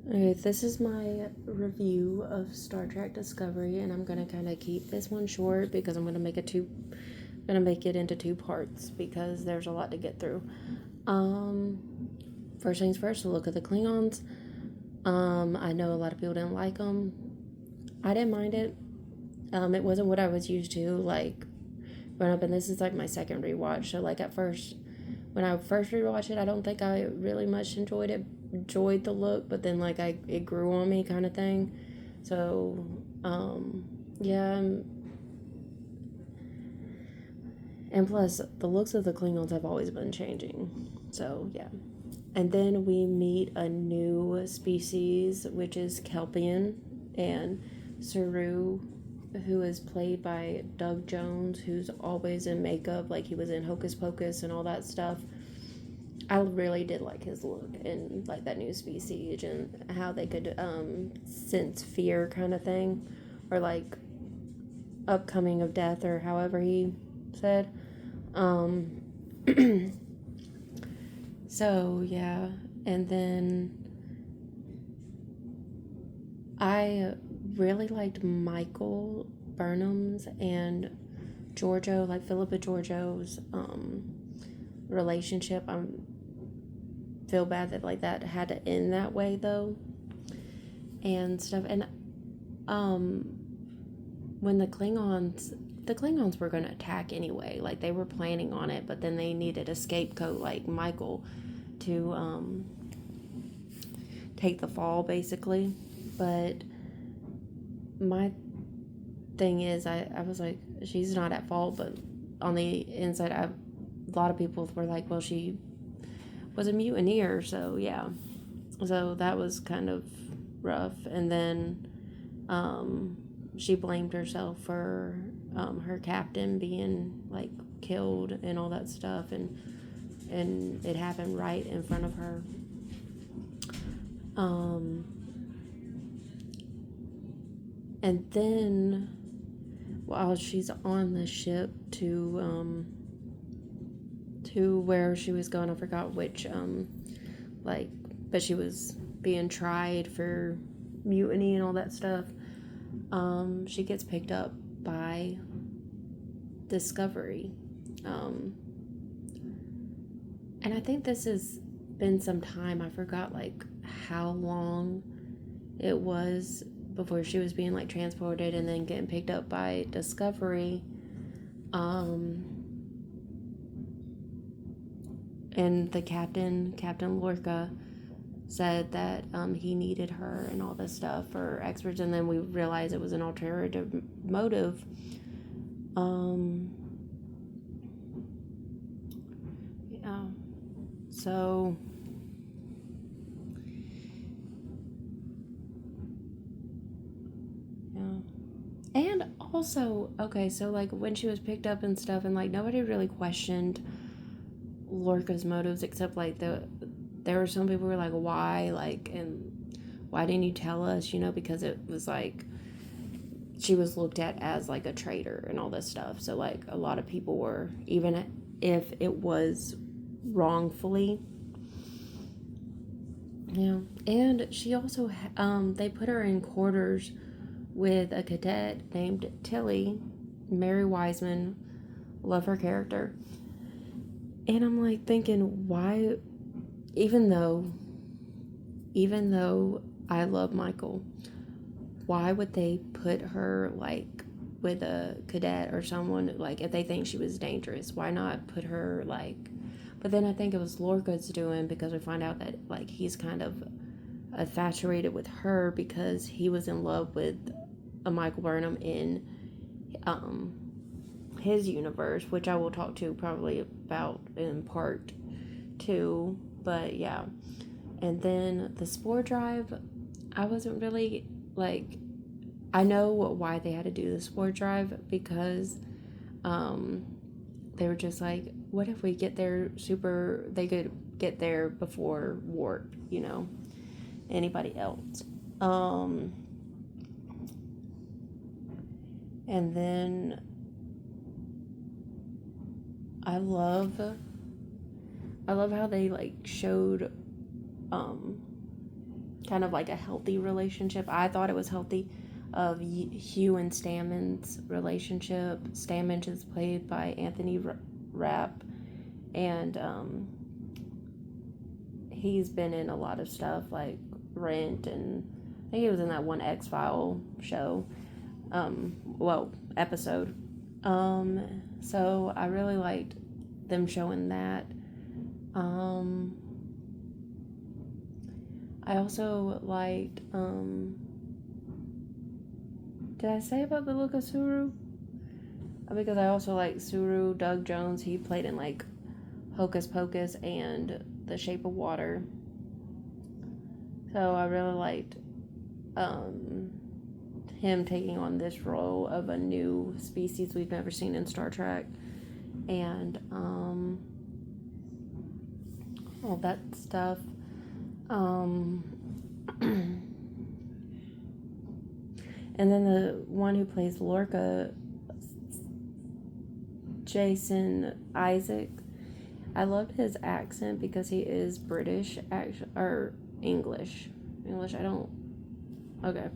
Okay, this is my review of Star Trek Discovery, and I'm gonna kind of keep this one short because I'm gonna make it into two parts because there's a lot to get through. Um, First things first, a look at the Klingons. I know a lot of people didn't like them. I didn't mind it. It wasn't what I was used to, like growing up, and this is like my second rewatch. So like at first, when I first rewatched it, I don't think I really much enjoyed the look, but then like it grew on me kind of thing. So yeah, and plus the looks of the Klingons have always been changing. So yeah. And then we meet a new species, which is Kelpian, and Saru, who is played by Doug Jones, who's always in makeup, like he was in Hocus Pocus and all that stuff. I really did like his look and like that new species and how they could sense fear kind of thing, or like upcoming of death, or however he said. Um, so yeah, and then I really liked Michael Burnham's and Giorgio, like Philippa Giorgio's relationship. I feel bad that like that had to end that way though, and stuff. And um, when the Klingons were going to attack anyway, like they were planning on it, but then they needed a scapegoat like Michael to take the fall basically. But my thing is, I was like, she's not at fault, but on the inside, a lot of people were like, well, she was a mutineer, so yeah. So that was kind of rough. And then she blamed herself for her captain being like killed and all that stuff, and it happened right in front of her. Um, and then while she's on the ship to where she was going, I forgot which like, but she was being tried for mutiny and all that stuff. She gets picked up by Discovery. Um, and I think this has been some time. I forgot like how long it was before she was being like transported and then getting picked up by Discovery. Um, and the Captain Lorca, said that he needed her and all this stuff for experts, and then we realized it was an alternative motive. Um, yeah. So yeah. And also, okay, so like when she was picked up and stuff, and like nobody really questioned Lorca's motives except like there were some people who were like, why, like, and why didn't you tell us, because it was like she was looked at as like a traitor and all this stuff. So like a lot of people were, even if it was wrongfully. Yeah. And she also they put her in quarters with a cadet named Tilly. Mary Wiseman, love her character. And I'm like thinking, why, even though I love Michael, why would they put her like with a cadet or someone, like if they think she was dangerous? Why not put her like? But then I think it was Lorca's doing, because we find out that like he's kind of infatuated with her because he was in love with a Michael Burnham in um his universe, which I will talk to probably about in part two. But yeah. And then the spore drive, I wasn't really like, I know why they had to do the sport drive, because um, they were just like, what if we get there they could get there before warp, anybody else. Um, and then I love how they like showed um, kind of like a healthy relationship. I thought it was healthy, of Hugh and Stammen's relationship. Stammen is played by Anthony Rapp, and he's been in a lot of stuff like Rant, and I think he was in that one X-File show, episode. So I really liked them showing that. I also liked, did I say about the look of Suru? Because I also like Suru. Doug Jones, he played in like Hocus Pocus and The Shape of Water. So I really liked him taking on this role of a new species we've never seen in Star Trek. And all that stuff. And then the one who plays Lorca, Jason Isaac, I loved his accent because he is British, or English. I don't. Okay.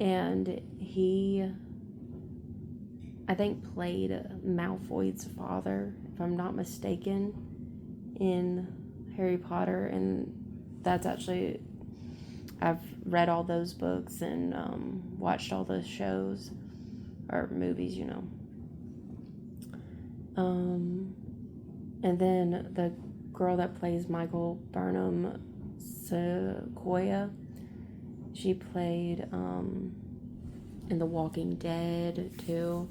And he, I think, played Malfoy's father, if I'm not mistaken, in Harry Potter, and that's actually, I've read all those books and watched all those shows or movies, and then the girl that plays Michael Burnham, Sequoia, she played in The Walking Dead too.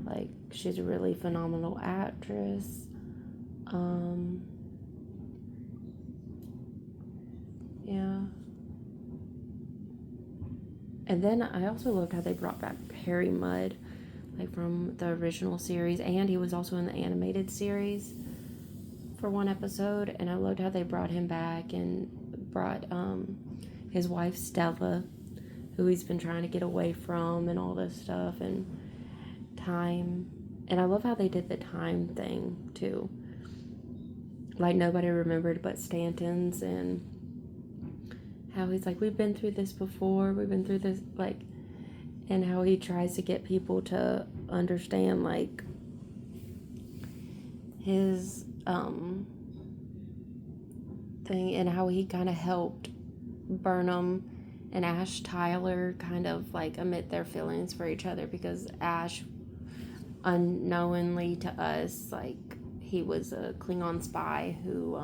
Like, she's a really phenomenal actress. Yeah. And then I also loved how they brought back Harry Mudd, like from the original series, and he was also in the animated series for one episode, and I loved how they brought him back and brought his wife Stella, who he's been trying to get away from and all this stuff, and time. And I love how they did the time thing too. Like, nobody remembered but Stanton's, and how he's like, we've been through this before, we've been through this, like, and how he tries to get people to understand, like, his thing, and how he kind of helped Burnham and Ash Tyler kind of like admit their feelings for each other, because Ash, unknowingly to us, like, he was a Klingon spy who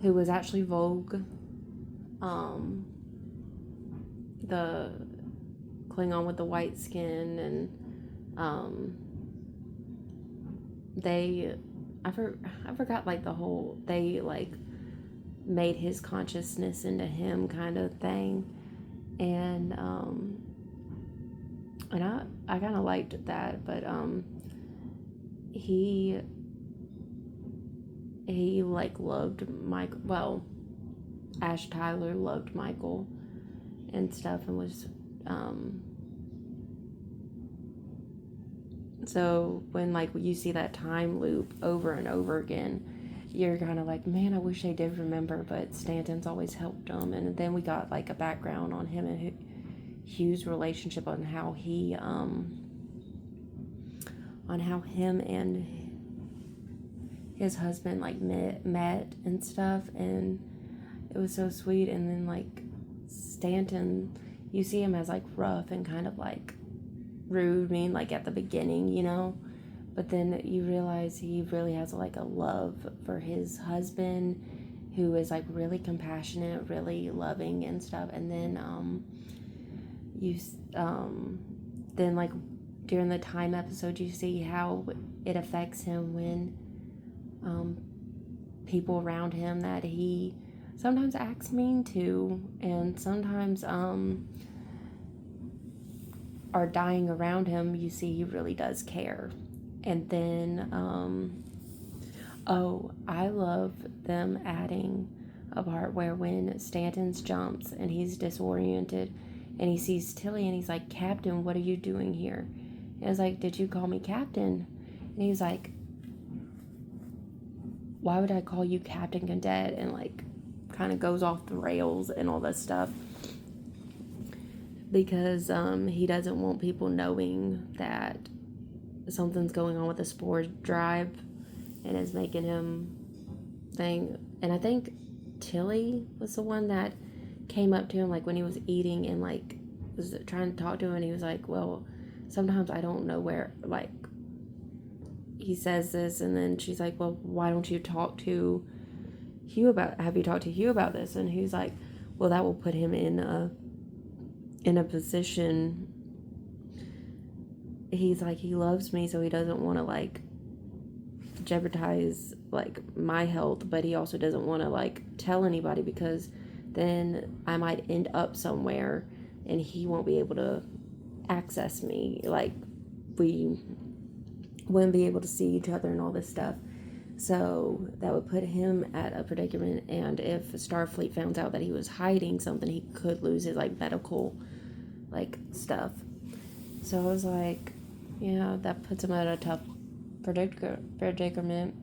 was actually Vogue, the Klingon with the white skin, and I forgot, like, the whole, they like made his consciousness into him kind of thing, and I kind of liked that, but he like loved Michael. Well, Ash Tyler loved Michael and stuff, and was so when, like, you see that time loop over and over again, you're kind of like, man, I wish they did remember, but Stanton's always helped them. And then we got like a background on him and Hugh's relationship, on how he him and his husband like met and stuff, and it was so sweet. And then, like, Stanton, you see him as like rough and kind of like rude, mean, like at the beginning, but then you realize he really has like a love for his husband, who is like really compassionate, really loving and stuff. And then then, like, during the time episode, you see how it affects him when people around him that he sometimes acts mean to, and sometimes are dying around him, you see he really does care. And then I love them adding a part where when Stanton's jumps and he's disoriented and he sees Tilly and he's like, Captain, what are you doing here? And it's like, did you call me Captain? And he's like, why would I call you Captain Cadet, and like kind of goes off the rails and all this stuff, because he doesn't want people knowing that something's going on with the spore drive, and is making him think. And I think Tilly was the one that came up to him like when he was eating, and like was trying to talk to him, and he was like, well, sometimes I don't know where, like, he says this, and then she's like, well, why don't you talk to Hugh about, have you talked to Hugh about this? And he's like, well, that will put him in a position. He's like, he loves me, so he doesn't want to like jeopardize like my health, but he also doesn't want to like tell anybody, because then I might end up somewhere and he won't be able to access me, like we wouldn't be able to see each other and all this stuff. So that would put him at a predicament, and if Starfleet found out that he was hiding something, he could lose his like medical like stuff. So I was like, yeah, that puts him at a tough predicament.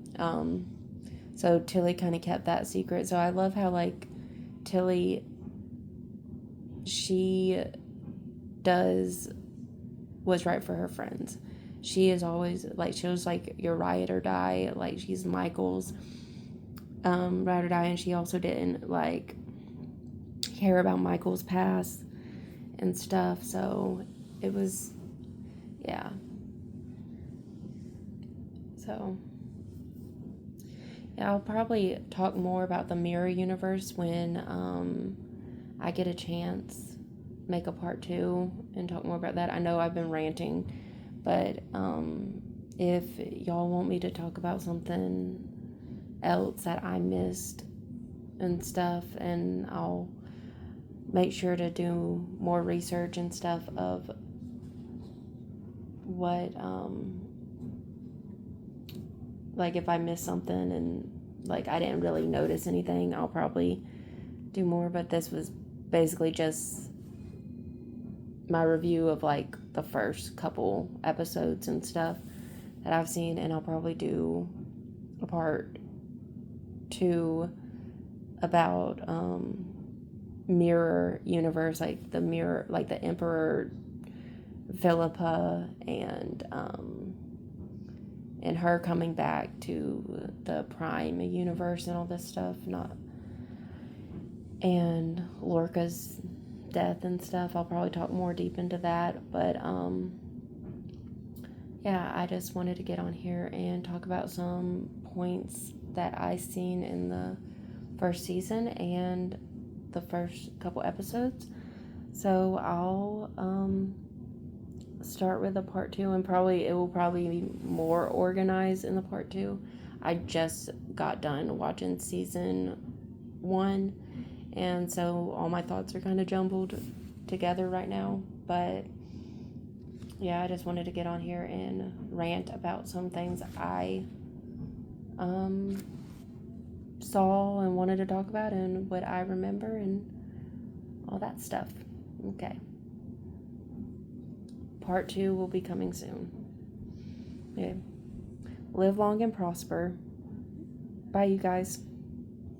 So Tilly kind of kept that secret. So I love how like Tilly, she does what's right for her friends. She is always like, she was like your ride or die, like she's Michael's ride or die, and she also didn't like care about Michael's past and stuff. So it was, yeah. So yeah, I'll probably talk more about the mirror universe when I get a chance, make a part 2 and talk more about that. I know I've been ranting, but if y'all want me to talk about something else that I missed and stuff, and I'll make sure to do more research and stuff of what like if I missed something and like I didn't really notice anything, I'll probably do more. But this was basically just my review of like the first couple episodes and stuff that I've seen, and I'll probably do a part 2 about mirror universe, like the mirror, like the Emperor Philippa, and her coming back to the Prime universe and all this stuff, and Lorca's death and stuff. I'll probably talk more deep into that, but yeah, I just wanted to get on here and talk about some points that I seen in the first season and the first couple episodes. So I'll start with the part 2, and it will probably be more organized in the part 2. I just got done watching season 1, and so all my thoughts are kind of jumbled together right now. But yeah, I just wanted to get on here and rant about some things I saw and wanted to talk about, and what I remember and all that stuff. Okay. Part 2 will be coming soon. Okay. Live long and prosper. Bye, you guys.